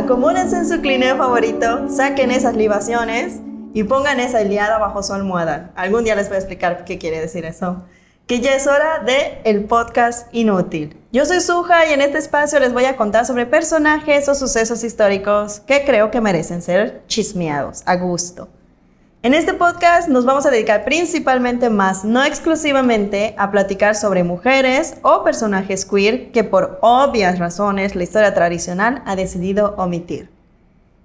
acomódense en su clineo favorito, saquen esas libaciones y pongan esa Ilíada bajo su almohada. Algún día les voy a explicar qué quiere decir eso. Que ya es hora de el podcast inútil. Yo soy Suja y en este espacio les voy a contar sobre personajes o sucesos históricos que creo que merecen ser chismeados a gusto. En este podcast nos vamos a dedicar principalmente, más no exclusivamente, a platicar sobre mujeres o personajes queer que por obvias razones la historia tradicional ha decidido omitir.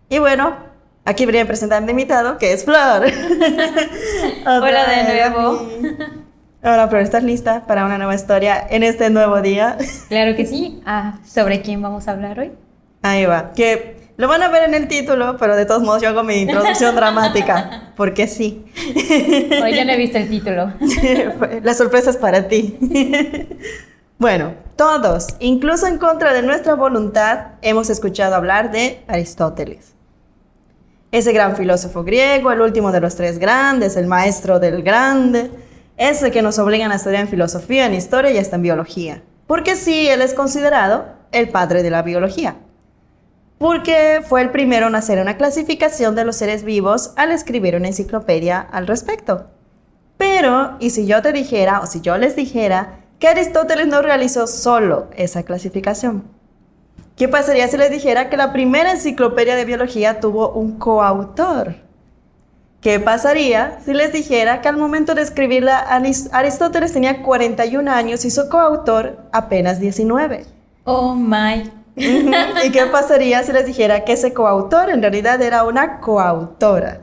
Y bueno, aquí venía a presentar a mi invitado, que es Flor. Hola de nuevo. Hola Flor, ¿estás lista para una nueva historia en este nuevo día? Claro que sí. ¿Sobre quién vamos a hablar hoy? Ahí va, que lo van a ver en el título, pero de todos modos yo hago mi introducción dramática, porque sí. Hoy ya no he visto el título. La sorpresa es para ti. Bueno, todos, incluso en contra de nuestra voluntad, hemos escuchado hablar de Aristóteles. Ese gran filósofo griego, el último de los tres grandes, el maestro del grande, ese que nos obligan a estudiar en filosofía, en historia y hasta en biología. Porque sí, él es considerado el padre de la biología. Porque fue el primero en hacer una clasificación de los seres vivos al escribir una enciclopedia al respecto. Pero, ¿y si yo te dijera, o si yo les dijera, que Aristóteles no realizó solo esa clasificación? ¿Qué pasaría si les dijera que la primera enciclopedia de biología tuvo un coautor? ¿Qué pasaría si les dijera que al momento de escribirla Aristóteles tenía 41 años y su coautor apenas 19? Oh my. ¿Y qué pasaría si les dijera que ese coautor en realidad era una coautora?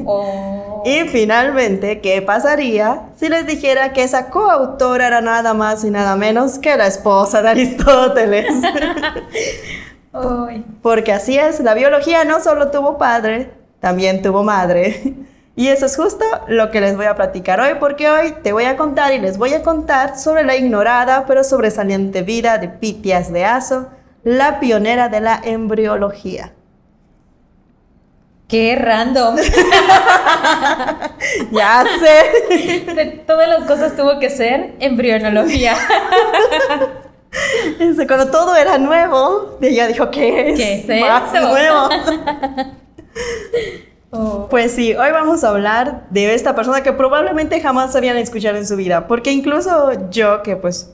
Oh. Y finalmente, ¿qué pasaría si les dijera que esa coautora era nada más y nada menos que la esposa de Aristóteles? Oh. Porque así es, la biología no solo tuvo padre, también tuvo madre. Y eso es justo lo que les voy a platicar hoy, porque hoy te voy a contar y les voy a contar sobre la ignorada pero sobresaliente vida de Pitias de Aso, la pionera de la embriología. ¡Qué random! Ya sé. De todas las cosas tuvo que ser embrionología. Cuando todo era nuevo, ella dijo, ¿qué es? ¿Qué es más eso? nuevo? Oh. Pues sí, hoy vamos a hablar de esta persona que probablemente jamás habían escuchado en su vida, porque incluso yo, que pues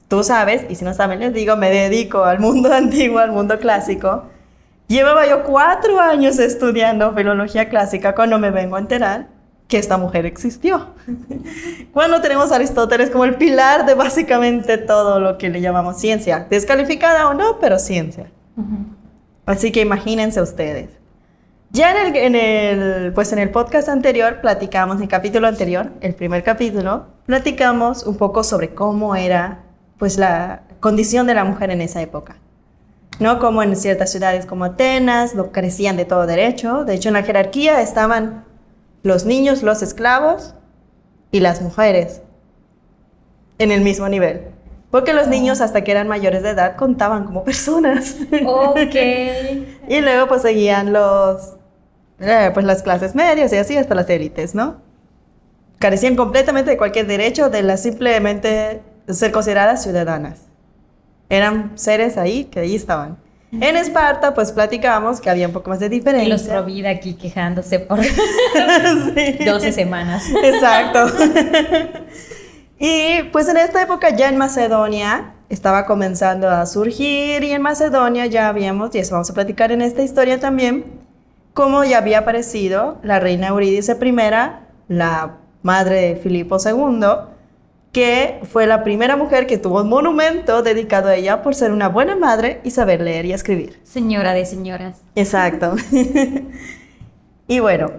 tú sabes, y si no saben les digo, me dedico al mundo antiguo, al mundo clásico. Llevaba yo 4 años estudiando filología clásica cuando me vengo a enterar que esta mujer existió. Cuando tenemos a Aristóteles como el pilar de básicamente todo lo que le llamamos ciencia, descalificada o no, pero ciencia. Así que imagínense ustedes. Ya en el podcast anterior platicamos, en el capítulo anterior, el primer capítulo, platicamos un poco sobre cómo era pues la condición de la mujer en esa época, ¿no? Como en ciertas ciudades como Atenas, lo carecían de todo derecho. De hecho, en la jerarquía estaban los niños, los esclavos y las mujeres en el mismo nivel. Porque los niños, hasta que eran mayores de edad, contaban como personas. Ok. Y luego pues seguían pues las clases medias y así hasta las élites, ¿no? Carecían completamente de cualquier derecho de simplemente ser consideradas ciudadanas. Eran seres ahí que ahí estaban. En Esparta, pues platicábamos que había un poco más de diferencia. Y los Provida aquí quejándose por sí. 12 semanas. Exacto. Y pues en esta época ya en Macedonia estaba comenzando a surgir, y en Macedonia ya habíamos, y eso vamos a platicar en esta historia también, cómo ya había aparecido la reina Eurídice I, la madre de Filipo II, que fue la primera mujer que tuvo un monumento dedicado a ella por ser una buena madre y saber leer y escribir. Señora de señoras. Exacto. Y bueno,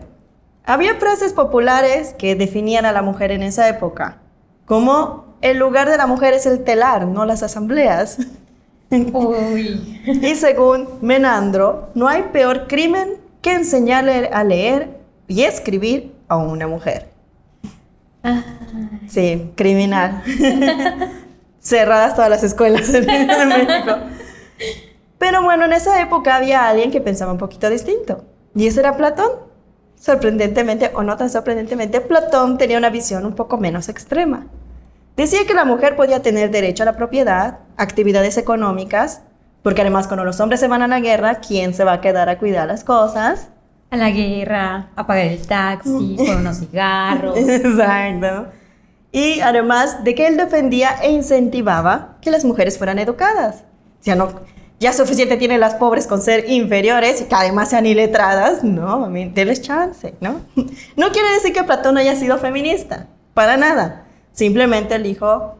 había frases populares que definían a la mujer en esa época, como el lugar de la mujer es el telar, no las asambleas. Uy. Y según Menandro, no hay peor crimen que enseñarle a leer y escribir a una mujer. Sí, criminal. Cerradas todas las escuelas en México. Pero bueno, en esa época había alguien que pensaba un poquito distinto, y ese era Platón. Sorprendentemente, o no tan sorprendentemente, Platón tenía una visión un poco menos extrema. Decía que la mujer podía tener derecho a la propiedad, actividades económicas, Porque además cuando los hombres se van a la guerra, ¿quién se va a quedar a cuidar las cosas? A la guerra, a pagar el taxi, por unos cigarros. Exacto. Y además de que él defendía e incentivaba que las mujeres fueran educadas. Ya suficiente tienen las pobres con ser inferiores y que además sean iletradas. No, denles chance, ¿no? No quiere decir que Platón haya sido feminista, para nada. Simplemente él dijo,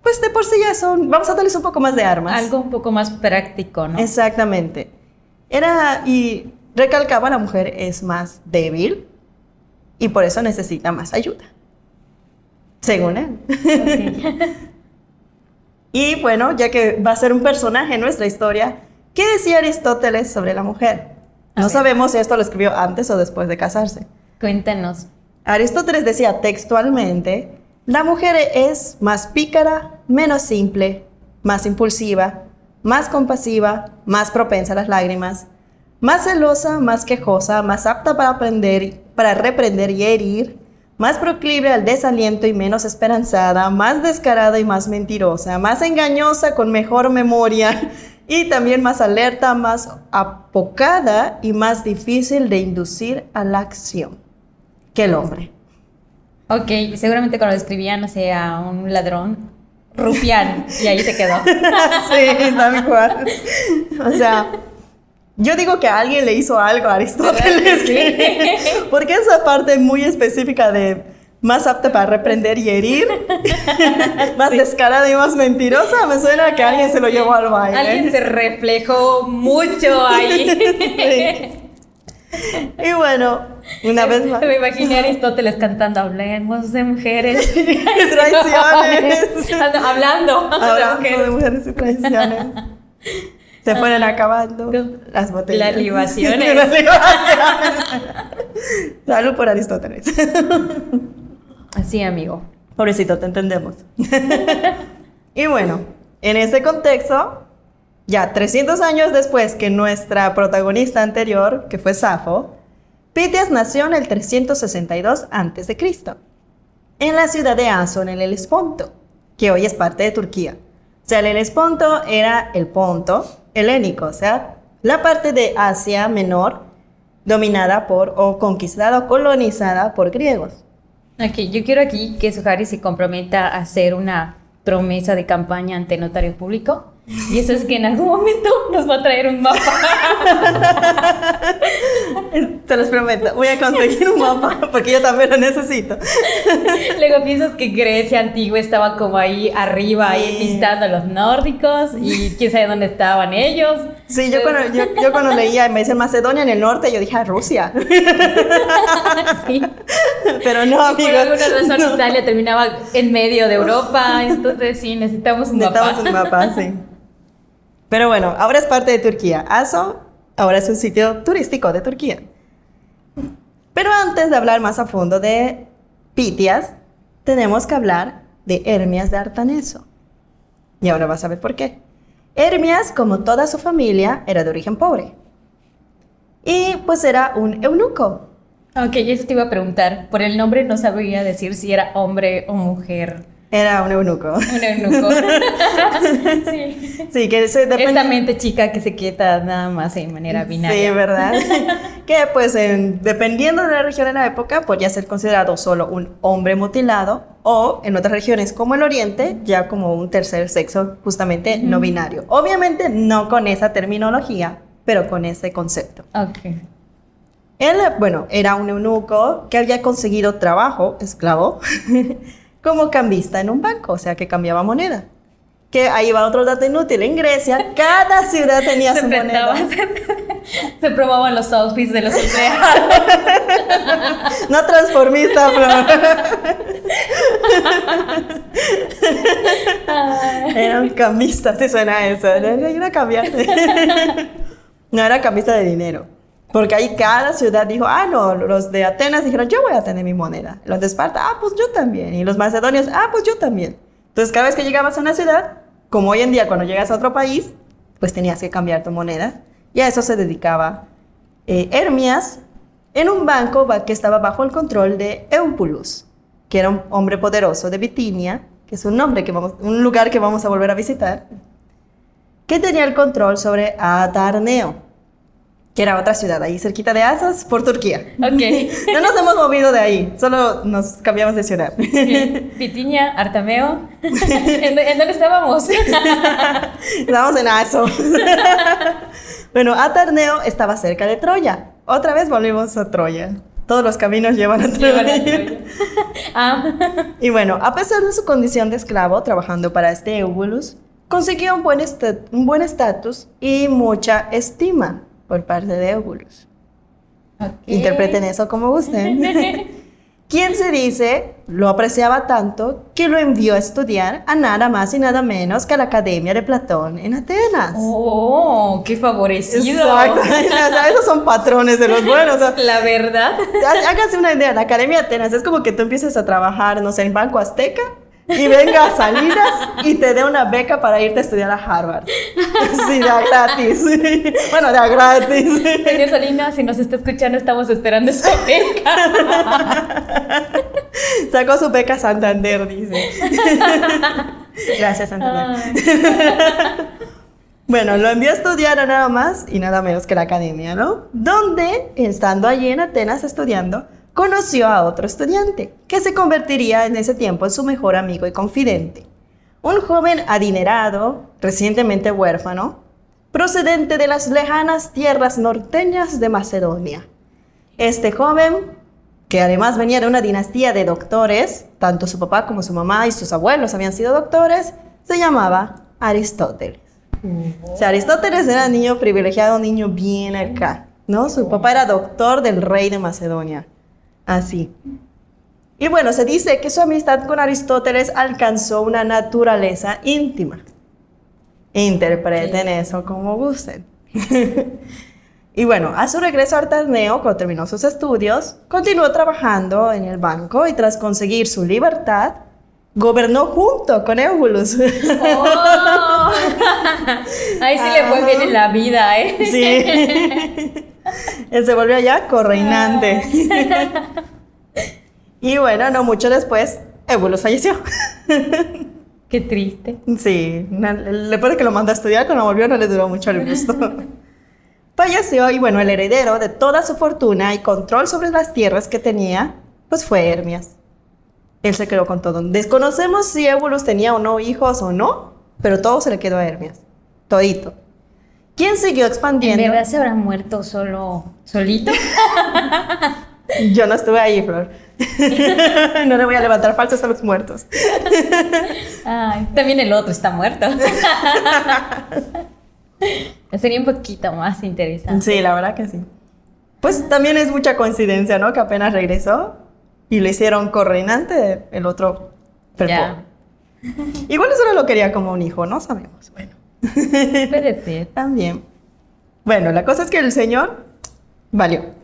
pues de por sí ya vamos a darles un poco más de armas. Algo un poco más práctico, ¿no? Exactamente. Y recalcaba, la mujer es más débil y por eso necesita más ayuda. Según él. Okay. Y bueno, ya que va a ser un personaje en nuestra historia, ¿qué decía Aristóteles sobre la mujer? No sabemos si esto lo escribió antes o después de casarse. Cuéntanos. Aristóteles decía textualmente, la mujer es más pícara, menos simple, más impulsiva, más compasiva, más propensa a las lágrimas, más celosa, más quejosa, más apta para reprender y herir, más proclive al desaliento y menos esperanzada, más descarada y más mentirosa, más engañosa con mejor memoria y también más alerta, más apocada y más difícil de inducir a la acción que el hombre. Ok, seguramente cuando lo escribían, no sé, a un ladrón, rufián, y ahí se quedó. Sí, tal cual. O sea, yo digo que alguien le hizo algo a Aristóteles, Sí. porque esa parte muy específica de más apta para reprender y herir, más descarada y más mentirosa, me suena a que alguien se lo llevó al baile. Alguien se reflejó mucho ahí. Sí. Y bueno, una vez más. Me imaginé a Aristóteles cantando, hablemos de mujeres. Traiciones. Hablando de mujeres y traiciones. Se fueron acabando las botellas. Las libaciones. Las libaciones. Salud por Aristóteles. Así, amigo. Pobrecito, te entendemos. Y bueno, en ese contexto, ya 300 años después que nuestra protagonista anterior, que fue Safo, Pitias nació en el 362 a.C., en la ciudad de Aso, en el Helesponto, que hoy es parte de Turquía. O sea, el Helesponto era el Ponto helénico, o sea, la parte de Asia Menor dominada o conquistada o colonizada por griegos. Okay, yo quiero aquí que Suhari se comprometa a hacer una promesa de campaña ante notario público. Y eso es que en algún momento nos va a traer un mapa. Te los prometo, voy a conseguir un mapa porque yo también lo necesito. Luego piensas que Grecia antigua estaba como ahí arriba, Sí. ahí visitando a los nórdicos y quién sabe dónde estaban ellos. Sí, yo cuando leía me dice Macedonia en el norte, yo dije Rusia. Sí. Pero no, Por amigos. alguna razón No. Italia terminaba en medio de Europa, entonces sí, necesitamos un mapa. Necesitamos un mapa, sí. Pero bueno, ahora es parte de Turquía. Aso ahora es un sitio turístico de Turquía. Pero antes de hablar más a fondo de Pitias, tenemos que hablar de Hermias de Artaneso. Y ahora vas a ver por qué. Hermias, como toda su familia, era de origen pobre. Y pues era un eunuco. Ok, eso te iba a preguntar. Por el nombre no sabría decir si era hombre o mujer. Era un eunuco. Un eunuco. Sí. Sí, que depende. Esta mente chica que se quieta nada más en manera binaria. Sí, ¿verdad? Que pues dependiendo de la región en la época, podía ser considerado solo un hombre mutilado o en otras regiones como el Oriente, ya como un tercer sexo justamente no binario. Obviamente no con esa terminología, pero con ese concepto. Ok. Él, bueno, era un eunuco que había conseguido trabajo, esclavo, como cambista en un banco, o sea, que cambiaba moneda. Que ahí va otro dato inútil. En Grecia, cada ciudad tenía su moneda. Se probaban los outfits de los empleados. No transformista, pero... Era un cambista, ¿te suena eso? Era cambiante. No, era cambista de dinero. Porque ahí cada ciudad dijo, no, los de Atenas dijeron, yo voy a tener mi moneda. Los de Esparta, pues yo también. Y los macedonios, pues yo también. Entonces, cada vez que llegabas a una ciudad, como hoy en día cuando llegas a otro país, pues tenías que cambiar tu moneda. Y a eso se dedicaba Hermias en un banco que estaba bajo el control de Eubulus, que era un hombre poderoso de Bitinia, que es un lugar que vamos a volver a visitar. que tenía el control sobre Atarneo, que era otra ciudad ahí cerquita de Assos, por Turquía. Ok. No nos hemos movido de ahí, solo nos cambiamos de ciudad. Bitinia, Artameo. ¿En dónde estábamos? Estamos en Assos. Bueno, Atarneo estaba cerca de Troya. Otra vez volvimos a Troya. Todos los caminos llevan a Troya. Y bueno, a pesar de su condición de esclavo, trabajando para este Eubulus, consiguió un buen estatus y mucha estima por parte de Eubulus. Okay. Interpreten eso como gusten. Quien se dice lo apreciaba tanto que lo envió a estudiar a nada más y nada menos que a la Academia de Platón en Atenas. ¡Oh, qué favorecido! Exacto. O sea, esos son patrones de los buenos. O sea, la verdad. hágase una idea, la Academia de Atenas es como que tú empieces a trabajar, no sé, en Banco Azteca y venga a Salinas y te dé una beca para irte a estudiar a Harvard. Sí, da gratis. Bueno, da gratis. Señor Salinas, si nos está escuchando, estamos esperando esa beca. Sacó su beca Santander, dice. Gracias, Santander. Bueno, lo envió a estudiar a nada más y nada menos que la academia, ¿no? Donde, estando allí en Atenas estudiando, conoció a otro estudiante, que se convertiría en ese tiempo en su mejor amigo y confidente. Un joven adinerado, recientemente huérfano, procedente de las lejanas tierras norteñas de Macedonia. Este joven, que además venía de una dinastía de doctores, tanto su papá como su mamá y sus abuelos habían sido doctores, se llamaba Aristóteles. O sea, Aristóteles era un niño privilegiado, un niño bien acá, ¿no? Su papá era doctor del rey de Macedonia. Así. Y bueno, se dice que su amistad con Aristóteles alcanzó una naturaleza íntima. Interpreten eso como gusten. Y bueno, a su regreso a Atarneo, cuando terminó sus estudios, continuó trabajando en el banco y tras conseguir su libertad, gobernó junto con Eubulus. Oh. Ahí sí le fue bien en la vida, ¿eh? Sí. Él se volvió ya correinante. Y bueno, no mucho después, Eubulus falleció. Qué triste. Sí, después de que lo mandó a estudiar, cuando volvió no le duró mucho el gusto. Falleció y bueno, el heredero de toda su fortuna y control sobre las tierras que tenía, pues fue Hermias. Él se quedó con todo. Desconocemos si Eubulus tenía o no hijos o no, pero todo se le quedó a Hermias. Todito. ¿Quién siguió expandiendo? ¿En verdad se habrá muerto solito? Yo no estuve ahí, Flor. No le voy a levantar falsos a los muertos. Ay, también el otro está muerto. Sería un poquito más interesante. Sí, la verdad que sí. Pues también es mucha coincidencia, ¿no? Que apenas regresó y le hicieron correinante, el otro Ya. Igual solo lo quería como un hijo, no sabemos. Bueno. Puede ser. También. Bueno, la cosa es que el señor valió.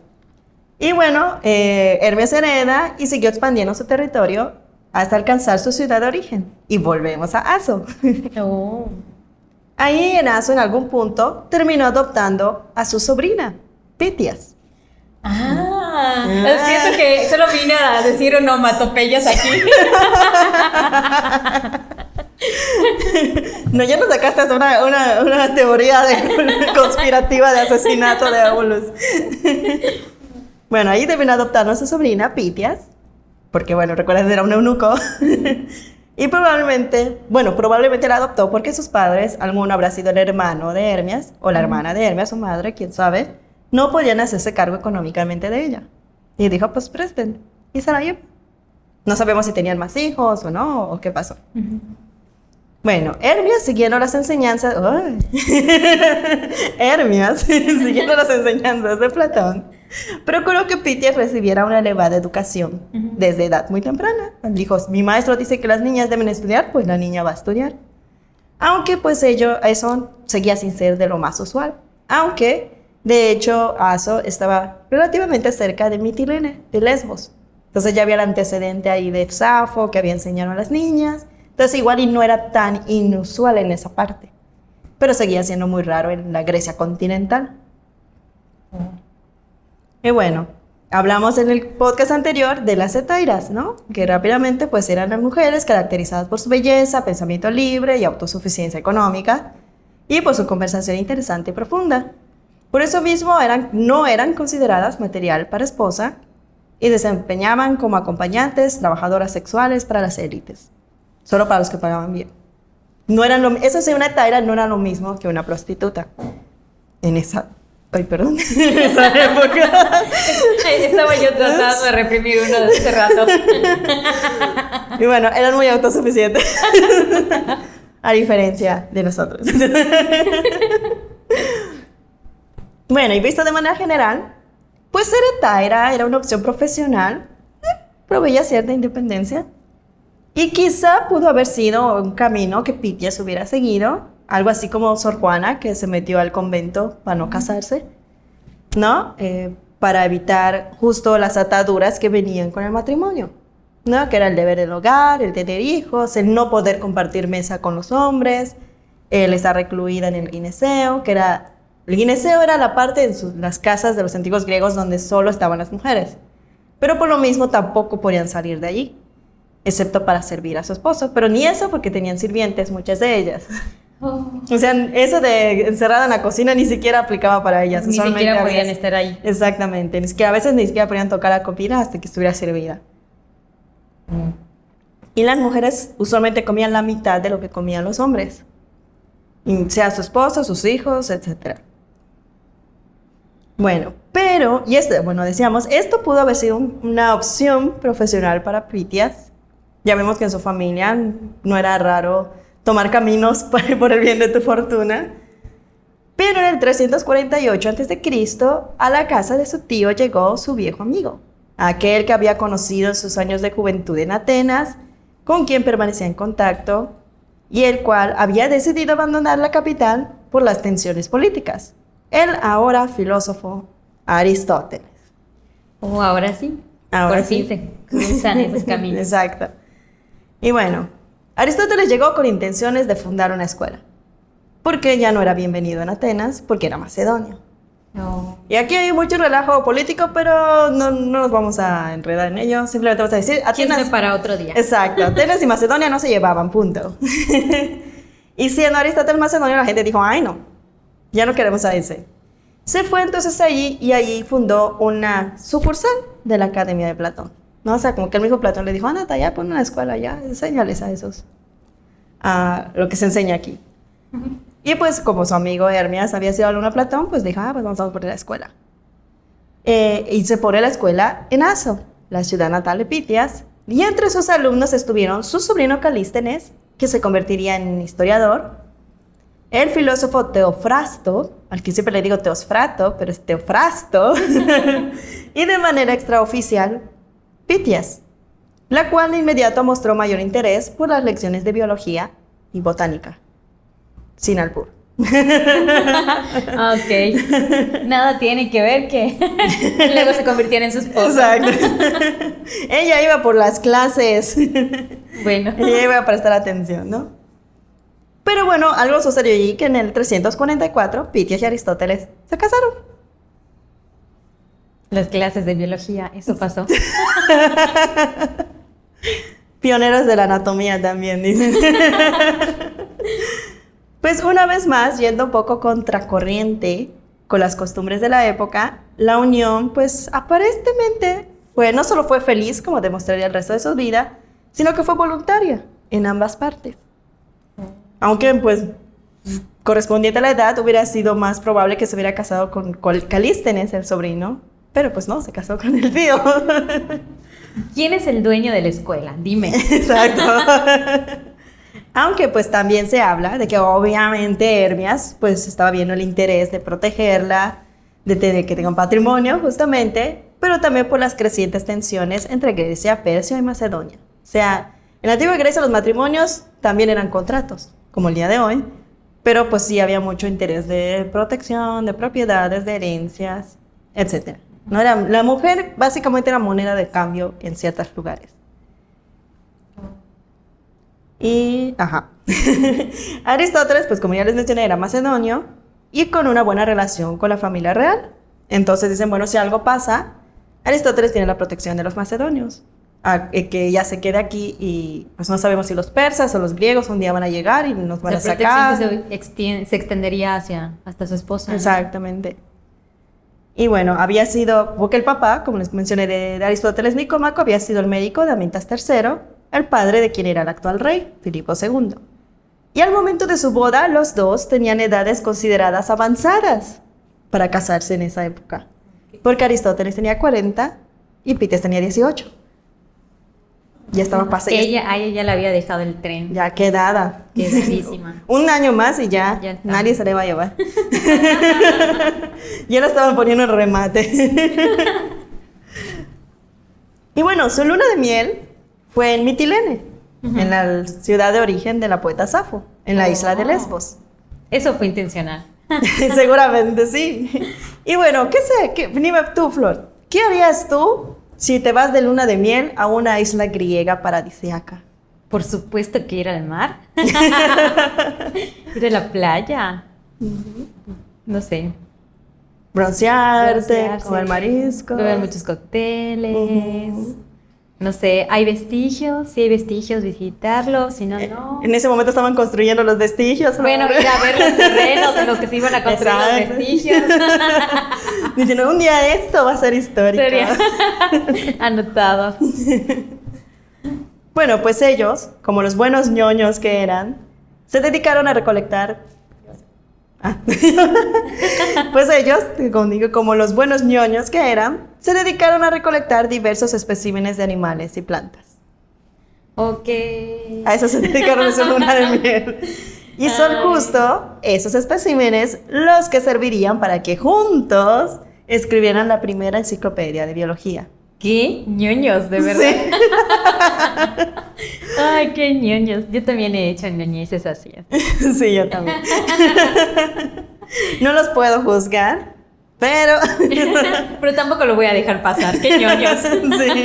Y bueno, Hermes hereda y siguió expandiendo su territorio hasta alcanzar su ciudad de origen. Y volvemos a Aso. Oh. Ahí en Aso, en algún punto, terminó adoptando a su sobrina, Pitias. Siento que solo vine a decir onomatopeyas aquí. No, ya nos sacaste hasta una teoría conspirativa de asesinato de Eubulus. Bueno, ahí terminó adoptando a su sobrina, Pitias, porque bueno, recuerden, era un eunuco. Y probablemente la adoptó porque sus padres, alguno habrá sido el hermano de Hermias, o la hermana de Hermias, su madre, quién sabe, no podían hacerse cargo económicamente de ella. Y dijo, pues presten, y se la llevó. No sabemos si tenían más hijos o no, o qué pasó. Bueno, Hermias, siguiendo las enseñanzas... Hermias, siguiendo las enseñanzas de Platón, procuró que Pitias recibiera una elevada educación desde edad muy temprana. Dijo, mi maestro dice que las niñas deben estudiar, pues la niña va a estudiar. Aunque pues eso seguía sin ser de lo más usual. Aunque, de hecho, Aso estaba relativamente cerca de Mitilene, de Lesbos. Entonces ya había el antecedente ahí de Safo, que había enseñado a las niñas. Entonces igual y no era tan inusual en esa parte. Pero seguía siendo muy raro en la Grecia continental. Y bueno, hablamos en el podcast anterior de las hetairas, ¿no? Que rápidamente pues eran las mujeres caracterizadas por su belleza, pensamiento libre y autosuficiencia económica, y pues su conversación interesante y profunda. Por eso mismo no eran consideradas material para esposa y desempeñaban como acompañantes, trabajadoras sexuales para las élites, solo para los que pagaban bien. Eso sí, una taira no era lo mismo que una prostituta. En esa... Ay, perdón. En esa época. Estaba yo tratando de reprimir uno de hace rato. Y bueno, eran muy autosuficientes. A diferencia de nosotros. Bueno, y visto de manera general, pues ser taira era una opción profesional, proveía cierta independencia. Y quizá pudo haber sido un camino que Pitias hubiera seguido, algo así como Sor Juana, que se metió al convento para no casarse, ¿no? Para evitar justo las ataduras que venían con el matrimonio, ¿no? Que era el deber del hogar, el tener hijos, el no poder compartir mesa con los hombres, el estar recluida en el gineceo, que era... El gineceo era la parte de las casas de los antiguos griegos donde solo estaban las mujeres, pero por lo mismo tampoco podían salir de allí, excepto para servir a su esposo, pero ni eso porque tenían sirvientes, muchas de ellas. Oh. O sea, eso de encerrada en la cocina ni siquiera aplicaba para ellas. Ni siquiera podían estar ahí. Exactamente, a veces ni siquiera podían tocar la comida hasta que estuviera servida. Y las mujeres usualmente comían la mitad de lo que comían los hombres, sea su esposo, sus hijos, etc. Bueno, decíamos, esto pudo haber sido una opción profesional para Pitias. Ya vemos que en su familia no era raro tomar caminos por el bien de tu fortuna. Pero en el 348 a.C., a la casa de su tío llegó su viejo amigo, aquel que había conocido en sus años de juventud en Atenas, con quien permanecía en contacto, y el cual había decidido abandonar la capital por las tensiones políticas. El ahora filósofo Aristóteles. Oh, ahora sí. Ahora por sí. fin se cruzan esos caminos. Exacto. Y bueno, Aristóteles llegó con intenciones de fundar una escuela, porque ya no era bienvenido en Atenas, porque era macedonio. No. Y aquí hay mucho relajo político, pero no nos vamos a enredar en ello. Simplemente vamos a decir, Atenas para otro día. Exacto, Atenas y Macedonia no se llevaban, punto. Y siendo Aristóteles macedonio, la gente dijo, ay no, ya no queremos a ese. Se fue entonces allí y allí fundó una sucursal de la Academia de Platón, ¿no? O sea, como que el mismo Platón le dijo, ándate allá, pon una escuela allá, enséñales a esos, a lo que se enseña aquí. Y pues como su amigo Hermias había sido alumno de Platón, pues dijo, pues vamos a poner la escuela. Y se pone la escuela en Aso, la ciudad natal de Pitias, y entre sus alumnos estuvieron su sobrino Calístenes, que se convertiría en historiador, el filósofo Teofrasto, al que siempre le digo Teosfrato, pero es Teofrasto, y de manera extraoficial, Pitias, la cual de inmediato mostró mayor interés por las lecciones de biología y botánica. Sin albur. Ok. Nada tiene que ver que luego se convirtiera en su esposa. Exacto. Ella iba por las clases. Bueno. Ella iba a prestar atención, ¿no? Pero bueno, algo sucedió allí que en el 344 Pitias y Aristóteles se casaron. Las clases de biología, eso pasó. Pioneros de la anatomía también, dicen. Pues una vez más, yendo un poco contracorriente con las costumbres de la época, la unión, pues aparentemente, no solo fue feliz, como demostraría el resto de su vida, sino que fue voluntaria en ambas partes. Aunque, pues, correspondiente a la edad, hubiera sido más probable que se hubiera casado con Calístenes, el sobrino, pero pues no, se casó con el tío. ¿Quién es el dueño de la escuela? Dime. Exacto. Aunque pues también se habla de que obviamente Hermias pues estaba viendo el interés de protegerla, de que tenga un patrimonio justamente, pero también por las crecientes tensiones entre Grecia, Persia y Macedonia. O sea, en la antigua Grecia los matrimonios también eran contratos, como el día de hoy, pero pues sí había mucho interés de protección, de propiedades, de herencias, etc. ¿No? La mujer básicamente era moneda de cambio en ciertos lugares. Y, Aristóteles, pues como ya les mencioné, era macedonio y con una buena relación con la familia real. Entonces dicen, bueno, si algo pasa, Aristóteles tiene la protección de los macedonios. que ella se quede aquí y pues no sabemos si los persas o los griegos un día van a llegar y nos van a La sacar. protección que se extendería hasta su esposa, ¿no? Exactamente. Y bueno, había sido, porque el papá, como les mencioné, de Aristóteles Nicómaco, había sido el médico de Amyntas III, el padre de quien era el actual rey, Filipo II. Y al momento de su boda, los dos tenían edades consideradas avanzadas para casarse en esa época. Porque Aristóteles tenía 40 y Pites tenía 18. Ya estaba pasada. A ella ya le había dejado el tren. Ya quedada. Quedadísima. Un año más y Ya está. nadie se le va a llevar. Ya la estaban poniendo en remate. Y bueno, su luna de miel fue en Mitilene, en la ciudad de origen de la poeta Safo, en la isla de Lesbos. Eso fue intencional. Seguramente sí. Y bueno, dime tú, Flor, ¿qué harías tú si te vas de luna de miel a una isla griega paradisíaca? Por supuesto que ir al mar. Ir a la playa. No sé. Broncearte, comer marisco. Beber muchos cócteles. No sé, ¿hay vestigios? Si hay vestigios, visitarlos. Si no, no. En ese momento estaban construyendo los vestigios. Bueno, ir a ver los terrenos en los que se iban a construir Exacto. los vestigios. Diciendo, un día esto va a ser histórico. Sería anotado. Bueno, pues ellos, como los buenos ñoños que eran, se dedicaron a recolectar. Pues ellos, como los buenos ñoños que eran, se dedicaron a recolectar diversos especímenes de animales y plantas. Ok. A eso se dedicaron en su luna de miel. Y son justo esos especímenes los que servirían para que juntos escribieran la primera enciclopedia de biología. Qué ñoños, de verdad. Sí. Ay, qué ñoños. Yo también he hecho ñoñeces así. Sí, yo también. No los puedo juzgar, pero... Pero tampoco lo voy a dejar pasar. Qué ñoños. Sí.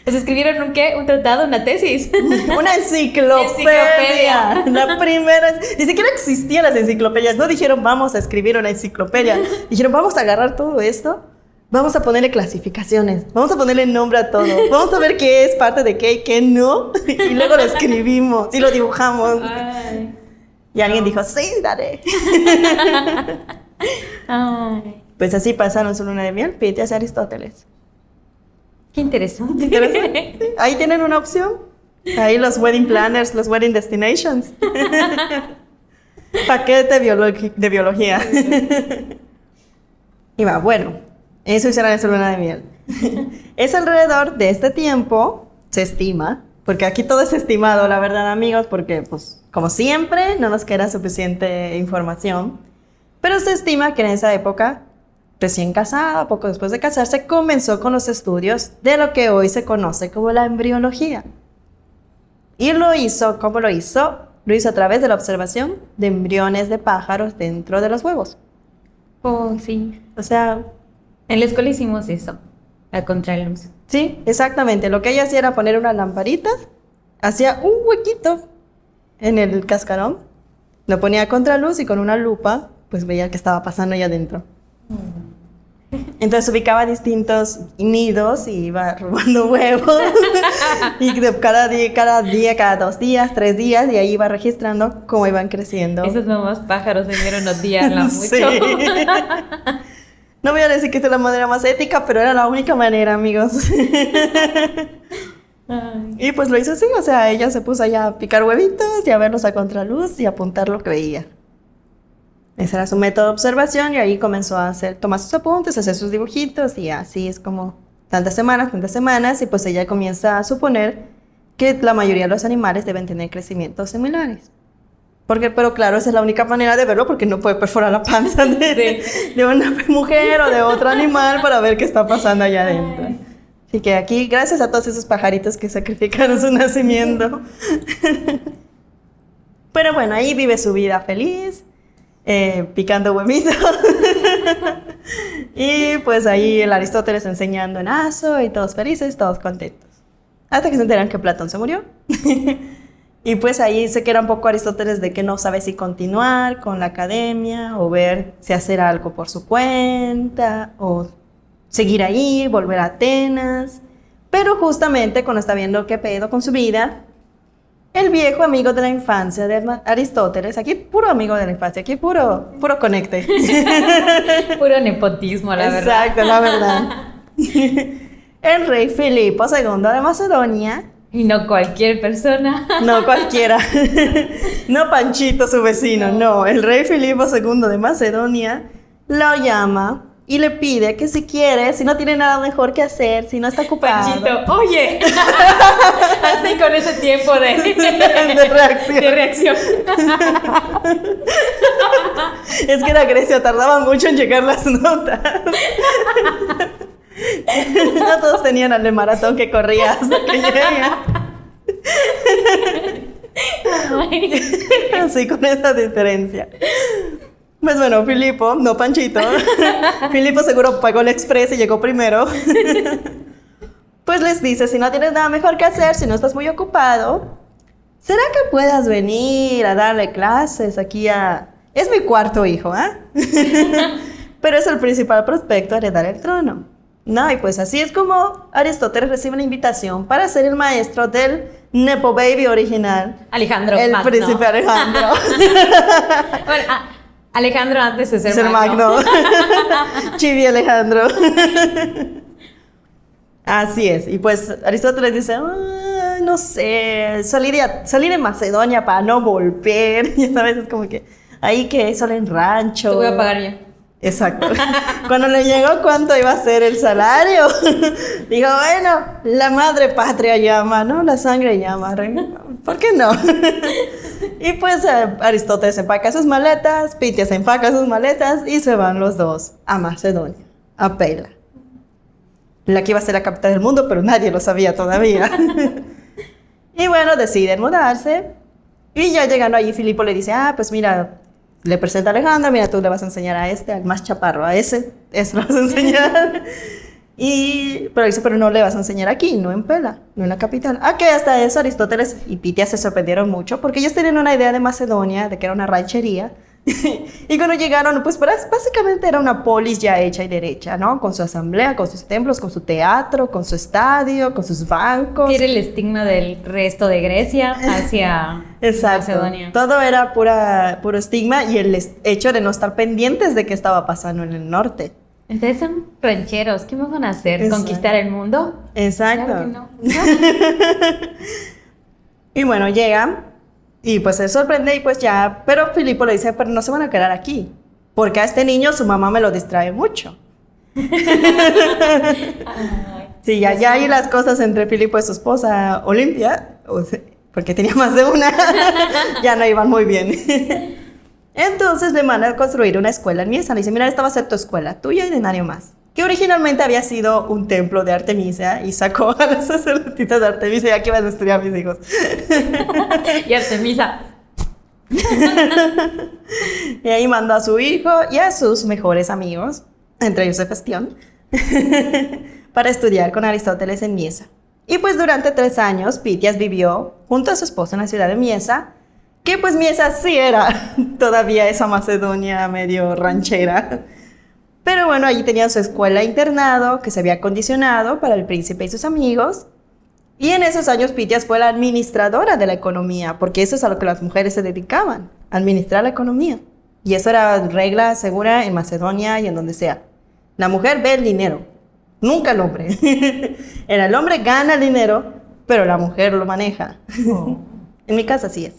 ¿Pues escribieron un qué? ¿Un tratado? ¿Una tesis? Una enciclopedia. La primera. Ni siquiera existían las enciclopedias. No dijeron, vamos a escribir una enciclopedia. Dijeron, vamos a agarrar todo esto. Vamos a ponerle clasificaciones. Vamos a ponerle nombre a todo. Vamos a ver qué es parte de qué y qué no. Y luego lo escribimos y lo dibujamos. Ay. Y alguien dijo, sí, dale. Ay. Pues así pasaron su luna de miel, Pites y Aristóteles. Qué interesante. ¿Interesante? Ahí tienen una opción. Ahí los wedding planners, los wedding destinations. Paquete de biología. Y va, bueno, eso hicieron en su luna de miel. Es alrededor de este tiempo, se estima, porque aquí todo es estimado, la verdad, amigos, porque, pues, como siempre, no nos queda suficiente información. Pero se estima que en esa época, recién casada, poco después de casarse, comenzó con los estudios de lo que hoy se conoce como la embriología. Y lo hizo, ¿cómo lo hizo? Lo hizo a través de la observación de embriones de pájaros dentro de los huevos. Oh, sí. O sea, En la escuela hicimos eso, a contraluz. sí, exactamente. Lo que ella hacía era poner una lamparita, hacía un huequito en el cascarón, lo ponía a contraluz y con una lupa, pues veía qué estaba pasando allá adentro. Entonces ubicaba distintos nidos y iba robando huevos. Y cada día, cada 2 días, 3 días, y ahí iba registrando cómo iban creciendo. Esos mamás pájaros debieron odiarla mucho. Sí. No voy a decir que esta es la manera más ética, pero era la única manera, amigos. Ay. Y pues lo hizo así, o sea, ella se puso allá a picar huevitos y a verlos a contraluz y a apuntar lo que veía. Ese era su método de observación y ahí comenzó a tomar sus apuntes, a hacer sus dibujitos y así es como tantas semanas y pues ella comienza a suponer que la mayoría de los animales deben tener crecimientos similares. Pero claro, esa es la única manera de verlo porque no puede perforar la panza de una mujer o de otro animal para ver qué está pasando allá adentro. Así que aquí, gracias a todos esos pajaritos que sacrificaron su nacimiento. Pero bueno, ahí vive su vida feliz, picando huevitos. Y pues ahí el Aristóteles enseñando en Aso y todos felices, todos contentos. Hasta que se enteran que Platón se murió. Y pues ahí se queda un poco Aristóteles de que no sabe si continuar con la academia o ver si hacer algo por su cuenta o seguir ahí, volver a Atenas. Pero justamente cuando está viendo qué pedo con su vida, el viejo amigo de la infancia de Aristóteles, aquí puro amigo de la infancia, aquí puro conecte. Puro nepotismo, la verdad. Exacto, la verdad. El rey Filipo II de Macedonia. Y no cualquier persona. No cualquiera. No Panchito, su vecino. No, el rey Filipo II de Macedonia lo llama y le pide que si quiere, si no tiene nada mejor que hacer, si no está ocupado. Panchito, oye. Así con ese tiempo de reacción. De reacción. Es que en Grecia tardaban mucho en llegar las notas. No todos tenían al de maratón que corría hasta que llega. Así con esa diferencia. Pues bueno, Filipo, no Panchito. Filipo seguro pagó el express y llegó primero. Pues les dice, si no tienes nada mejor que hacer, si no estás muy ocupado, ¿será que puedas venir a darle clases aquí a... Es mi cuarto hijo, ¿ah? Pero es el principal prospecto a heredar el trono. No, y pues así es como Aristóteles recibe una invitación para ser el maestro del Nepo Baby original. Alejandro el Magno. príncipe Alejandro. Bueno, Alejandro antes de ser Ser Magno. Chibi Alejandro. Así es. Y pues Aristóteles dice, no sé, salir en Macedonia para no volver. Y a veces como que, ahí que solo en rancho. Te voy a pagar yo. Exacto. Cuando le llegó cuánto iba a ser el salario, dijo, bueno, la madre patria llama, ¿no? La sangre llama. ¿Por qué no? Y pues Aristóteles empaca sus maletas, Pitias empaca sus maletas y se van los dos a Macedonia, a Pela. La que iba a ser la capital del mundo, pero nadie lo sabía todavía. Y bueno, deciden mudarse. Y ya llegando allí, Filipo le dice, pues mira, le presenta a Alejandro, mira, tú le vas a enseñar a este, al más chaparro, a ese le vas a enseñar. Pero dice, pero no le vas a enseñar aquí, no en Pela, no en la capital. Que hasta eso Aristóteles y Pitias se sorprendieron mucho, porque ellos tenían una idea de Macedonia, de que era una ranchería. Y cuando llegaron, pues básicamente era una polis ya hecha y derecha, ¿no? Con su asamblea, con sus templos, con su teatro, con su estadio, con sus bancos. Que era el estigma del resto de Grecia hacia Macedonia. Todo era puro estigma y el hecho de no estar pendientes de qué estaba pasando en el norte. Entonces son rancheros, ¿qué más van a hacer? Exacto. ¿Conquistar el mundo? Exacto. Claro que no. Y bueno, llegan y pues se sorprende y pues ya, pero Filipo le dice, pero no se van a quedar aquí, porque a este niño su mamá me lo distrae mucho. Sí, ya hay las cosas entre Filipo y su esposa Olimpia, porque tenía más de una, ya no iban muy bien. Entonces le mandan a construir una escuela en Miesa. Le dice, mira, esta va a ser tu escuela, tuya y de nadie más. Que originalmente había sido un templo de Artemisa y sacó a las sacerdotisas de Artemisa y aquí van a estudiar mis hijos. Y Artemisa. Y ahí mandó a su hijo y a sus mejores amigos, entre ellos Hefestión, para estudiar con Aristóteles en Miesa. Y pues durante 3 años Pitias vivió junto a su esposa en la ciudad de Miesa, que pues Miesa sí era todavía esa Macedonia medio ranchera. Pero bueno, allí tenían su escuela internado que se había acondicionado para el príncipe y sus amigos. Y en esos años Pitias fue la administradora de la economía, porque eso es a lo que las mujeres se dedicaban, administrar la economía. Y eso era regla segura en Macedonia y en donde sea. La mujer ve el dinero, nunca el hombre. Era el hombre gana el dinero, pero la mujer lo maneja. Oh. En mi casa así es.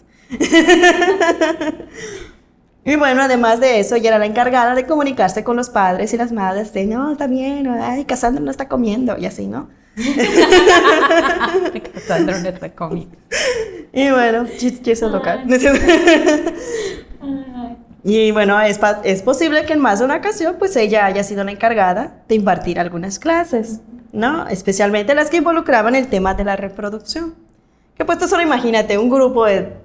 Y bueno, además de eso, ella era la encargada de comunicarse con los padres y las madres de, no, está bien, ay, Casandra no está comiendo, y así, ¿no? Casandra no está comiendo. Y bueno, quiso tocar. Y bueno, es posible que en más de una ocasión, pues ella haya sido la encargada de impartir algunas clases, ¿no? Especialmente las que involucraban el tema de la reproducción. Que pues tú solo imagínate un grupo de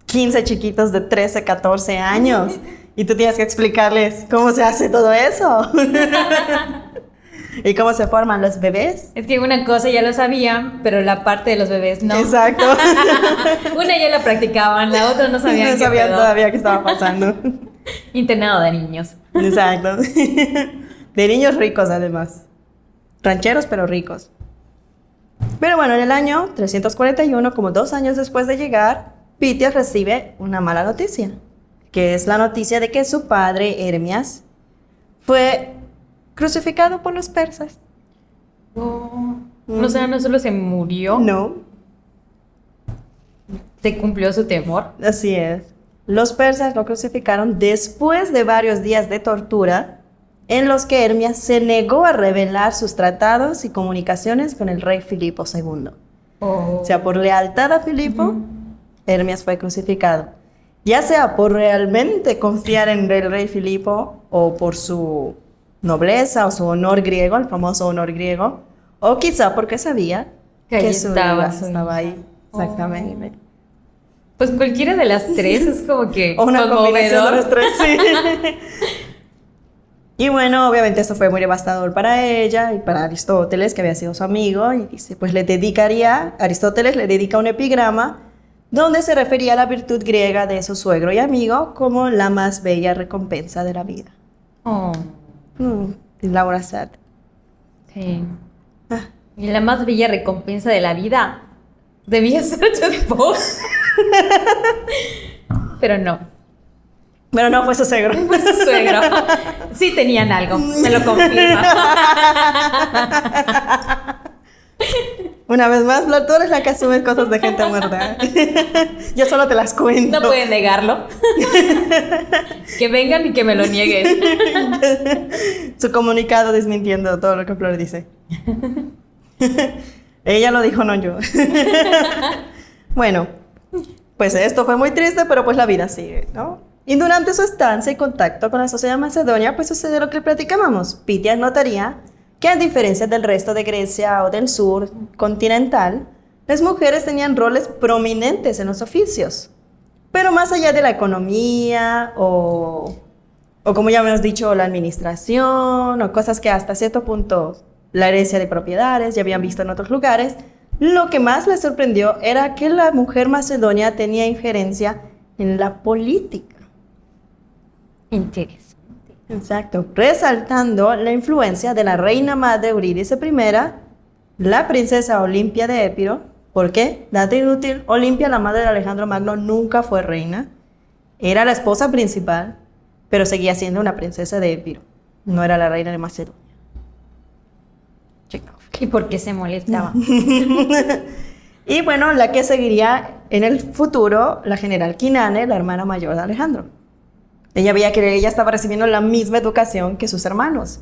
15 chiquitos de 13, 14 años y tú tienes que explicarles cómo se hace todo eso y cómo se forman los bebés. Es que una cosa ya lo sabían, pero la parte de los bebés no. Exacto. Una ya la practicaban, la otra no sabían. No sabían todavía qué estaba pasando. Internado de niños. Exacto. De niños ricos además. Rancheros pero ricos. Pero bueno, en el año 341, como 2 años después de llegar, Pitias recibe una mala noticia, que es la noticia de que su padre, Hermias, fue crucificado por los persas. Oh. O sea, no solo se murió, No, se cumplió su temor. así es. Los persas lo crucificaron después de varios días de tortura en los que Hermias se negó a revelar sus tratados y comunicaciones con el rey Filipo II. Oh. O sea, por lealtad a Filipo, Hermias fue crucificado. Ya sea por realmente confiar en el rey Filipo o por su nobleza o su honor griego, el famoso honor griego, o quizá porque sabía Que ahí su estaba hija su estaba hija. ahí. Exactamente. Pues cualquiera de las tres es como que O una combinación de conmovedor. los tres, sí. Y bueno, obviamente esto fue muy devastador para ella y para Aristóteles, que había sido su amigo, y dice, pues Aristóteles le dedica un epigrama donde se refería a la virtud griega de su suegro y amigo como la más bella recompensa de la vida. Oh, Laura Sad. sí. Ah. Y la más bella recompensa de la vida debía ser tu esposo. Pero no, Pero no fue su suegro. fue su suegro. Sí tenían algo, me lo confirma. Una vez más, Flor, tú eres la que asume cosas de gente muerta. Yo solo te las cuento. No pueden negarlo. Que vengan y que me lo nieguen. Su comunicado desmintiendo todo lo que Flor dice. Ella lo dijo, no yo. Bueno, pues esto fue muy triste, pero pues la vida sigue, ¿no? Y durante su estancia y contacto con la sociedad macedonia, pues sucede lo que platicábamos. Pitias notaría que a diferencia del resto de Grecia o del sur continental, las mujeres tenían roles prominentes en los oficios. Pero más allá de la economía o como ya hemos dicho, la administración o cosas que hasta cierto punto la herencia de propiedades ya habían visto en otros lugares, lo que más les sorprendió era que la mujer macedonia tenía injerencia en la política. Interesante. Exacto, resaltando la influencia de la reina madre Eurídice I, la princesa Olimpia de Épiro. ¿Por qué? Dato inútil, Olimpia, la madre de Alejandro Magno, nunca fue reina. Era la esposa principal, pero seguía siendo una princesa de Épiro. No era la reina de Macedonia. Check off. ¿Y por qué se molestaba? Y bueno, la que seguiría en el futuro, la general Quinane, la hermana mayor de Alejandro. Ella veía que ella estaba recibiendo la misma educación que sus hermanos.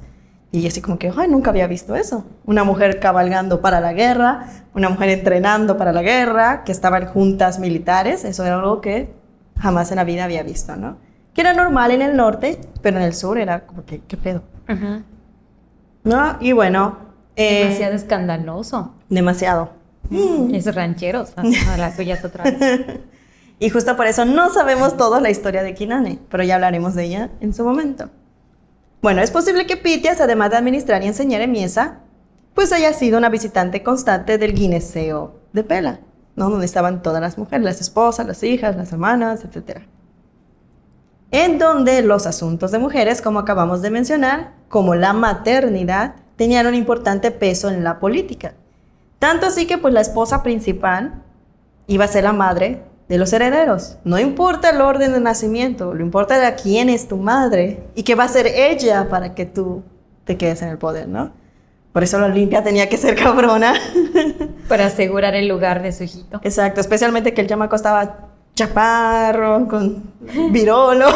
Y ella así como que, ay, nunca había visto eso. Una mujer cabalgando para la guerra, una mujer entrenando para la guerra, que estaban juntas militares. Eso era algo que jamás en la vida había visto, ¿no? Que era normal en el norte, pero en el sur era como que, ¿qué pedo? Ajá. ¿No? Y bueno... Demasiado escandaloso. Demasiado. Esos rancheros, a las suyas otra vez. Y justo por eso no sabemos toda la historia de Quinane, pero ya hablaremos de ella en su momento. Bueno, es posible que Pitias, además de administrar y enseñar en Miesa, pues haya sido una visitante constante del gineceo de Pela, ¿no? Donde estaban todas las mujeres, las esposas, las hijas, las hermanas, etc. En donde los asuntos de mujeres, como acabamos de mencionar, como la maternidad, tenían un importante peso en la política. Tanto así que pues la esposa principal iba a ser la madre de los herederos. No importa el orden de nacimiento, lo importa de quién es tu madre y qué va a hacer ella para que tú te quedes en el poder, ¿no? Por eso la Olimpia tenía que ser cabrona. Para asegurar el lugar de su hijito. Exacto, especialmente que el chamaco estaba chaparro, con virolo.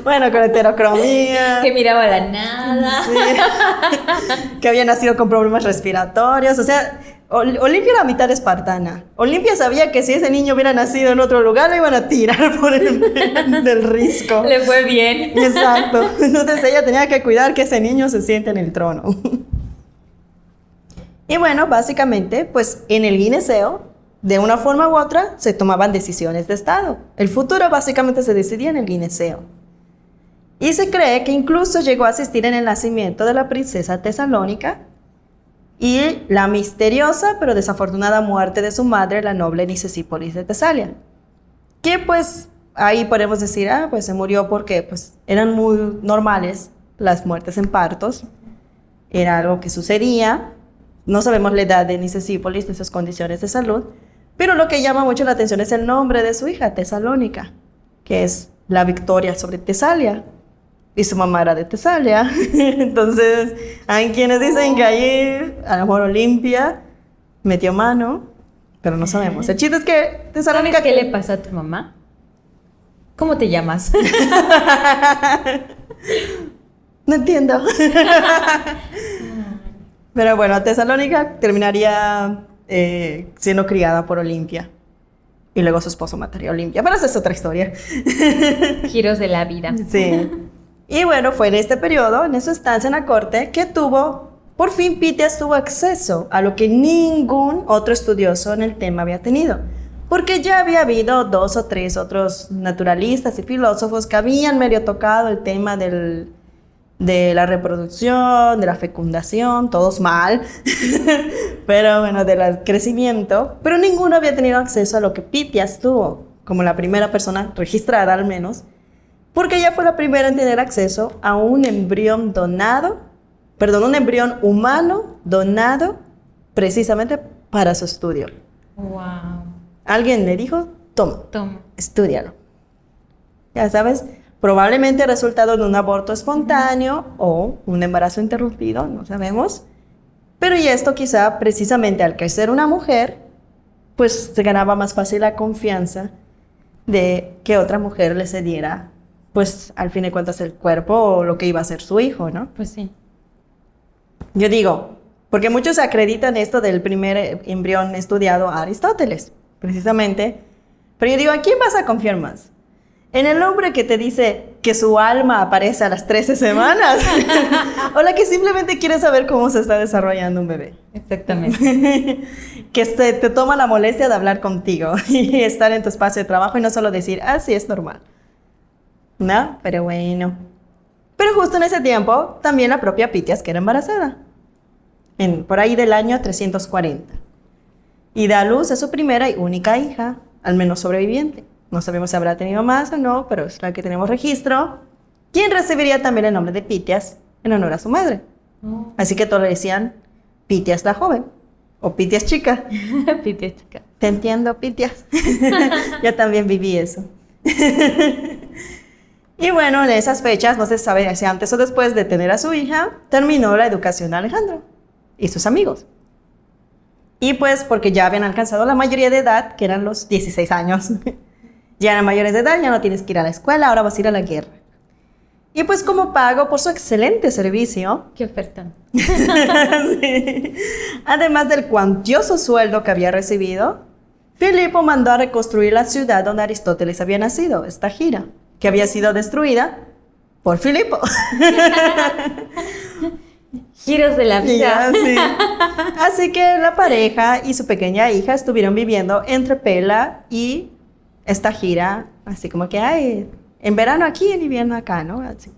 Bueno, con heterocromía. Que miraba la nada. Sí. Que había nacido con problemas respiratorios. O sea, Olimpia era mitad espartana. Olimpia sabía que si ese niño hubiera nacido en otro lugar, lo iban a tirar por del risco. Le fue bien. Exacto. Entonces ella tenía que cuidar que ese niño se siente en el trono. Y bueno, básicamente, pues en el gineceo, de una forma u otra, se tomaban decisiones de Estado. El futuro básicamente se decidía en el gineceo. Y se cree que incluso llegó a asistir en el nacimiento de la princesa tesalónica y la misteriosa pero desafortunada muerte de su madre, la noble Nicesípolis de Tesalia. Que pues ahí podemos decir, pues se murió porque pues eran muy normales las muertes en partos. Era algo que sucedía. No sabemos la edad de Nicesípolis ni sus condiciones de salud, pero lo que llama mucho la atención es el nombre de su hija, Tesalónica, que es la victoria sobre Tesalia. Y su mamá era de Tesalia. Entonces, hay quienes dicen que ahí, a lo mejor Olimpia metió mano, pero no sabemos. El chiste es que Tesalónica... ¿Sabes qué le pasó a tu mamá? ¿Cómo te llamas? No entiendo. Pero bueno, Tesalónica terminaría siendo criada por Olimpia. Y luego su esposo mataría a Olimpia. Pero esa es otra historia. Giros de la vida. Sí. Y bueno, fue en este periodo, en esa estancia en la corte, que por fin Pítias tuvo acceso a lo que ningún otro estudioso en el tema había tenido. Porque ya había habido 2 o 3 otros naturalistas y filósofos que habían medio tocado el tema de la reproducción, de la fecundación, todos mal, pero bueno, del crecimiento. Pero ninguno había tenido acceso a lo que Pítias tuvo, como la primera persona registrada al menos, porque ella fue la primera en tener acceso a un embrión un embrión humano donado precisamente para su estudio. Wow. Alguien le dijo, toma, Toma. estúdialo. Ya sabes, probablemente resultado de un aborto espontáneo o un embarazo interrumpido, no sabemos. Pero y esto quizá precisamente al crecer una mujer, pues se ganaba más fácil la confianza de que otra mujer le cediera, pues al fin de cuentas el cuerpo o lo que iba a ser su hijo, ¿no? Pues sí. Yo digo, porque muchos acreditan esto del primer embrión estudiado a Aristóteles, precisamente. Pero yo digo, ¿a quién vas a confiar más? ¿En el hombre que te dice que su alma aparece a las 13 semanas? ¿O la que simplemente quiere saber cómo se está desarrollando un bebé? Exactamente. Que te toma la molestia de hablar contigo y estar en tu espacio de trabajo y no solo decir, ah, sí, es normal. ¿No? Pero bueno. Pero justo en ese tiempo, también la propia Pítias queda embarazada. Por ahí del año 340. Y da a luz a su primera y única hija, al menos sobreviviente. No sabemos si habrá tenido más o no, pero es la que tenemos registro. Quien recibiría también el nombre de Pítias en honor a su madre. Oh. Así que todos le decían Pítias la joven. O Pítias chica. Pítias chica. Te entiendo, Pítias. Yo también viví eso. Y bueno, en esas fechas, no se sabe si antes o después de tener a su hija, terminó la educación de Alejandro y sus amigos. Y pues porque ya habían alcanzado la mayoría de edad, que eran los 16 años. Ya eran mayores de edad, ya no tienes que ir a la escuela, ahora vas a ir a la guerra. Y pues como pago por su excelente servicio, Qué oferta. sí, además del cuantioso sueldo que había recibido, Filipo mandó a reconstruir la ciudad donde Aristóteles había nacido, esta gira, que había sido destruida por Filipo. Giros de la vida. Ya, sí. Así que la pareja y su pequeña hija estuvieron viviendo entre Pela y esta gira, así como que, ay, en verano aquí, en invierno acá, ¿no? Así.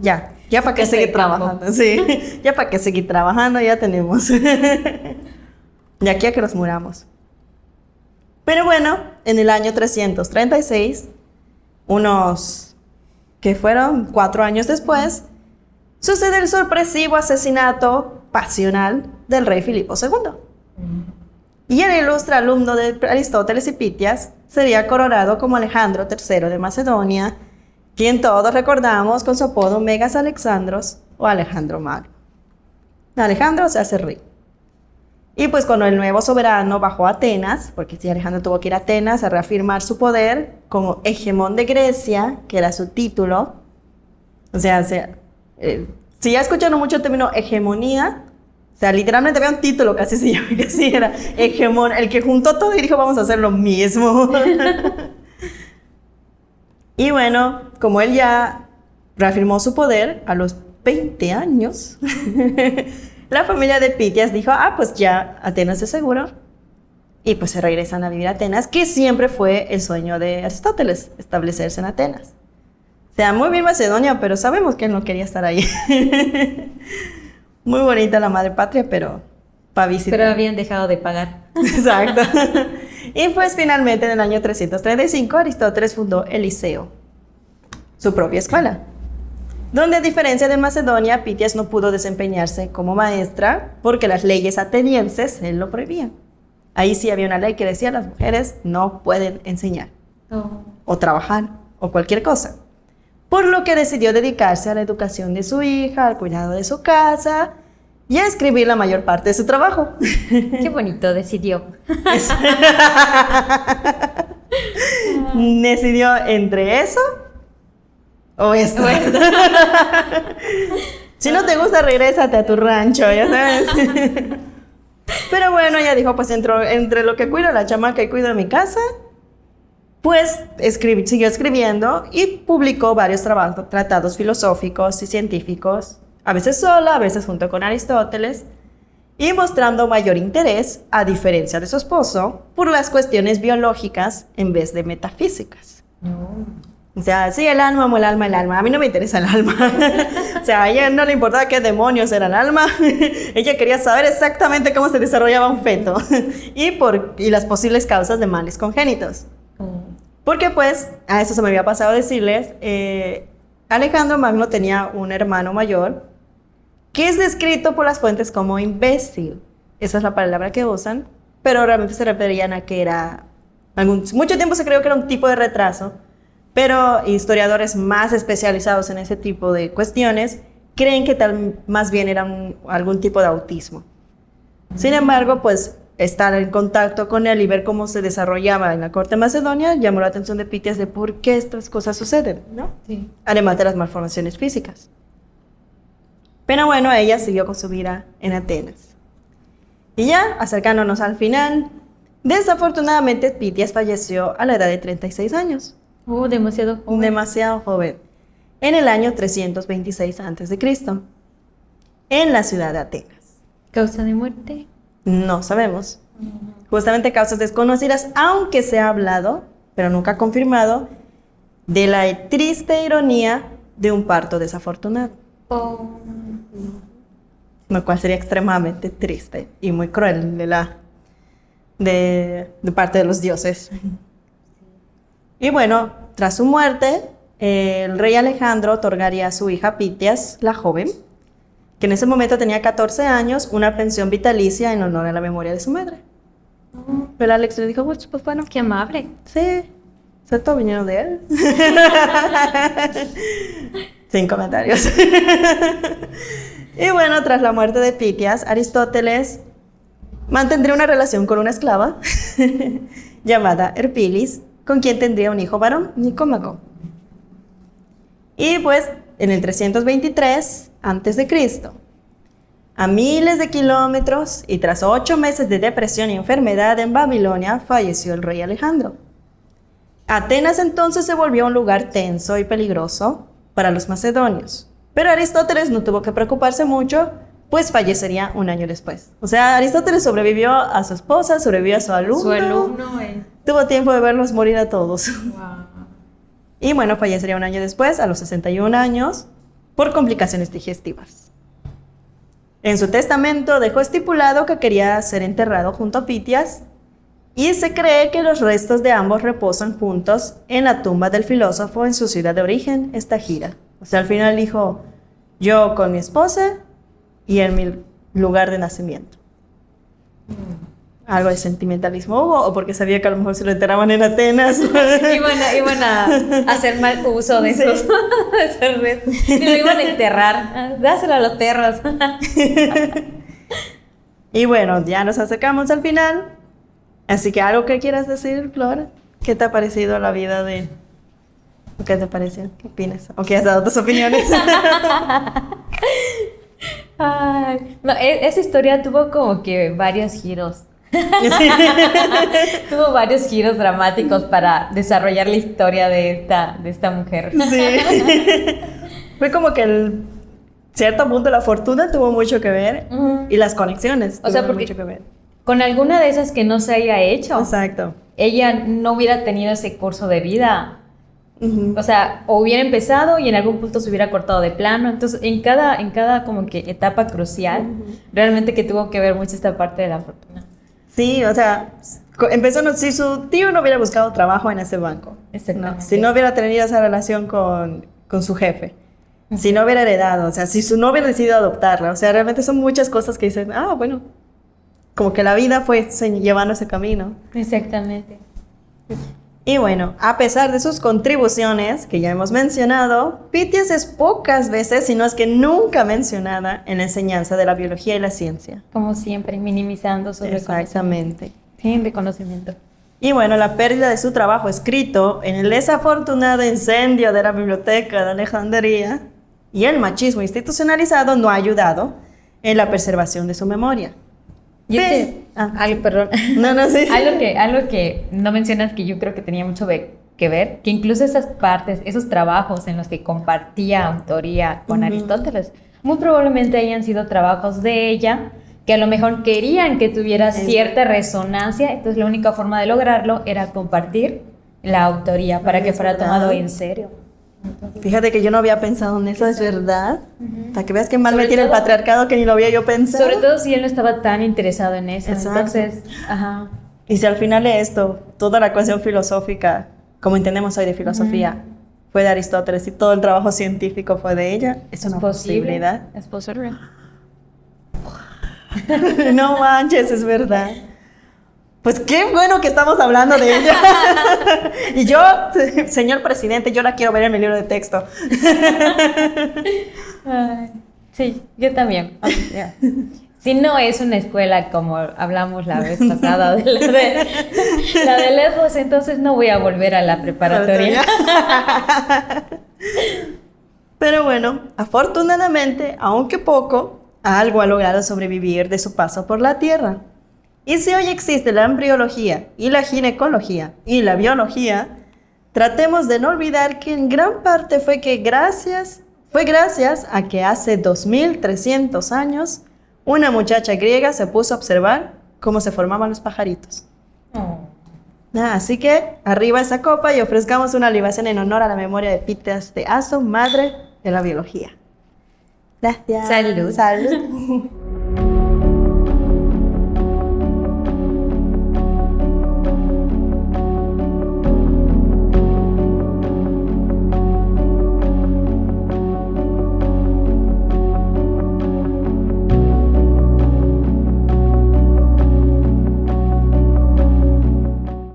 Ya para qué seguir trabajando, sí. Ya para qué seguir trabajando, ya tenemos. De aquí a que nos muramos. Pero bueno, en el año 336, que fueron 4 años después, sucede el sorpresivo asesinato pasional del rey Filipo II. Y el ilustre alumno de Aristóteles y Pítias sería coronado como Alejandro III de Macedonia, quien todos recordamos con su apodo Megas Alexandros o Alejandro Magno. Alejandro se hace rey. Y pues cuando el nuevo soberano bajó a Atenas, porque sí, Alejandro tuvo que ir a Atenas a reafirmar su poder como hegemón de Grecia, que era su título. O sea, si ya escucharon mucho el término hegemonía, o sea, literalmente había un título casi se llama, que sí era hegemón, el que juntó todo y dijo, vamos a hacer lo mismo. Y bueno, como él ya reafirmó su poder a los 20 años, la familia de Pítias dijo, pues ya Atenas es seguro. Y pues se regresan a vivir a Atenas, que siempre fue el sueño de Aristóteles, establecerse en Atenas. O sea, muy bien Macedonia, pero sabemos que él no quería estar ahí. Muy bonita la madre patria, pero para visitar. Pero habían dejado de pagar. Exacto. Y pues finalmente en el año 335 Aristóteles fundó el Liceo, su propia escuela. donde a diferencia de Macedonia, Pitias no pudo desempeñarse como maestra porque las leyes atenienses se lo prohibían. Ahí sí había una ley que decía las mujeres no pueden enseñar o trabajar o cualquier cosa. Por lo que decidió dedicarse a la educación de su hija, al cuidado de su casa y a escribir la mayor parte de su trabajo. Qué bonito, decidió. Decidió entre eso o esto. Si no te gusta, regrésate a tu rancho, ya sabes. Pero bueno, ella dijo, pues entre lo que cuido a la chamaca y cuido de mi casa, pues siguió escribiendo y publicó varios tratados filosóficos y científicos, a veces sola, a veces junto con Aristóteles, y mostrando mayor interés, a diferencia de su esposo, por las cuestiones biológicas en vez de metafísicas. O sea, sí, el alma, amo el alma, el alma. A mí no me interesa el alma. O sea, a ella no le importaba qué demonios era el alma. Ella quería saber exactamente cómo se desarrollaba un feto y las posibles causas de males congénitos. Porque pues, a eso se me había pasado decirles, Alejandro Magno tenía un hermano mayor que es descrito por las fuentes como imbécil. Esa es la palabra que usan, pero realmente se referían a que era... mucho tiempo se creyó que era un tipo de retraso, pero historiadores más especializados en ese tipo de cuestiones creen que más bien era algún tipo de autismo. Sin embargo, pues estar en contacto con él y ver cómo se desarrollaba en la corte macedonia llamó la atención de Pitias de por qué estas cosas suceden, ¿no? Sí. Además de las malformaciones físicas. Pero bueno, ella siguió con su vida en Atenas. Y ya, acercándonos al final, desafortunadamente Pitias falleció a la edad de 36 años. Demasiado joven. Demasiado joven. En el año 326 a.C., en la ciudad de Atenas. ¿Causa de muerte? No sabemos. Justamente causas desconocidas, aunque se ha hablado, pero nunca confirmado, de la triste ironía de un parto desafortunado. Lo cual sería extremadamente triste y muy cruel de parte de los dioses. Y bueno, tras su muerte, el rey Alejandro otorgaría a su hija Pitias, la joven, que en ese momento tenía 14 años, una pensión vitalicia en honor a la memoria de su madre. Pero Alex le dijo, pues bueno. Qué amable. Sí, todo vinieron de él. Sin comentarios. Y bueno, tras la muerte de Pitias, Aristóteles mantendría una relación con una esclava llamada Erpilis, con quien tendría un hijo varón, Nicómaco. Y pues, en el 323 a.C., a miles de kilómetros y tras 8 meses de depresión y enfermedad en Babilonia, falleció el rey Alejandro. Atenas entonces se volvió un lugar tenso y peligroso para los macedonios. Pero Aristóteles no tuvo que preocuparse mucho, pues fallecería un año después. O sea, Aristóteles sobrevivió a su esposa, sobrevivió a su alumno. Su alumno, Tuvo tiempo de verlos morir a todos. Wow. Y bueno, fallecería un año después, a los 61 años, por complicaciones digestivas. En su testamento dejó estipulado que quería ser enterrado junto a Pitias, y se cree que los restos de ambos reposan juntos en la tumba del filósofo en su ciudad de origen, Estagira. O sea, al final dijo, yo con mi esposa y en mi lugar de nacimiento. Algo de sentimentalismo hubo, o porque sabía que a lo mejor se lo enterraban en Atenas. Iban a hacer mal uso de esos. Sí. Y lo iban a enterrar. Dáselo a los perros. Y bueno, ya nos acercamos al final. Así que algo que quieras decir, Flor. ¿Qué te ha parecido la vida de... ¿Qué te pareció? ¿Qué opinas? ¿O qué has dado tus opiniones? Ay, no, esa historia tuvo como que varios giros. Tuvo varios giros dramáticos para desarrollar la historia de esta mujer. Sí. Fue como que cierto punto la fortuna tuvo mucho que ver y las conexiones tuvieron mucho que ver. Con alguna de esas que no se haya hecho, exacto, ella no hubiera tenido ese curso de vida. O sea, o hubiera empezado y en algún punto se hubiera cortado de plano. Entonces, en cada como que etapa crucial, realmente que tuvo que ver mucho esta parte de la fortuna. Sí, o sea, empezó, si su tío no hubiera buscado trabajo en ese banco, ¿no? Si no hubiera tenido esa relación con su jefe, si no hubiera heredado, o sea, si no hubiera decidido adoptarla. O sea, realmente son muchas cosas que dicen, bueno, como que la vida fue llevando ese camino. Exactamente. Y bueno, a pesar de sus contribuciones, que ya hemos mencionado, Pythias es pocas veces, si no es que nunca mencionada en la enseñanza de la biología y la ciencia. Como siempre, minimizando su reconocimiento. Exactamente. Sin reconocimiento. Y bueno, la pérdida de su trabajo escrito en el desafortunado incendio de la biblioteca de Alejandría y el machismo institucionalizado no ha ayudado en la preservación de su memoria. Perdón. No, sí. Algo que no mencionas que yo creo que tenía mucho que ver, que incluso esas partes, esos trabajos en los que compartía autoría con Aristóteles, muy probablemente hayan sido trabajos de ella, que a lo mejor querían que tuviera cierta resonancia, entonces la única forma de lograrlo era compartir la autoría para que fuera tomado en serio. Entonces, fíjate que yo no había pensado en eso, es verdad. Para que veas que mal me tiene el todo, patriarcado que ni lo había yo pensado. sobre todo si él no estaba tan interesado en eso. Exacto. Entonces, ajá. Y si al final de esto, toda la cuestión filosófica, como entendemos hoy de filosofía, fue de Aristóteles y todo el trabajo científico fue de ella, es una posibilidad. Es posible. No manches, es verdad. Pues qué bueno que estamos hablando de ella. Y yo, señor presidente, yo la quiero ver en mi libro de texto. Ay, sí, yo también. Si no es una escuela como hablamos la vez pasada de la de Lesbos, entonces no voy a volver a la preparatoria. Pero bueno, afortunadamente, aunque poco, algo ha logrado sobrevivir de su paso por la Tierra. Y si hoy existe la embriología y la ginecología y la biología, tratemos de no olvidar que en gran parte fue gracias a que hace 2300 años una muchacha griega se puso a observar cómo se formaban los pajaritos. Así que arriba esa copa y ofrezcamos una libación en honor a la memoria de Pythias de Aso, madre de la biología. Gracias. Salud. Salud.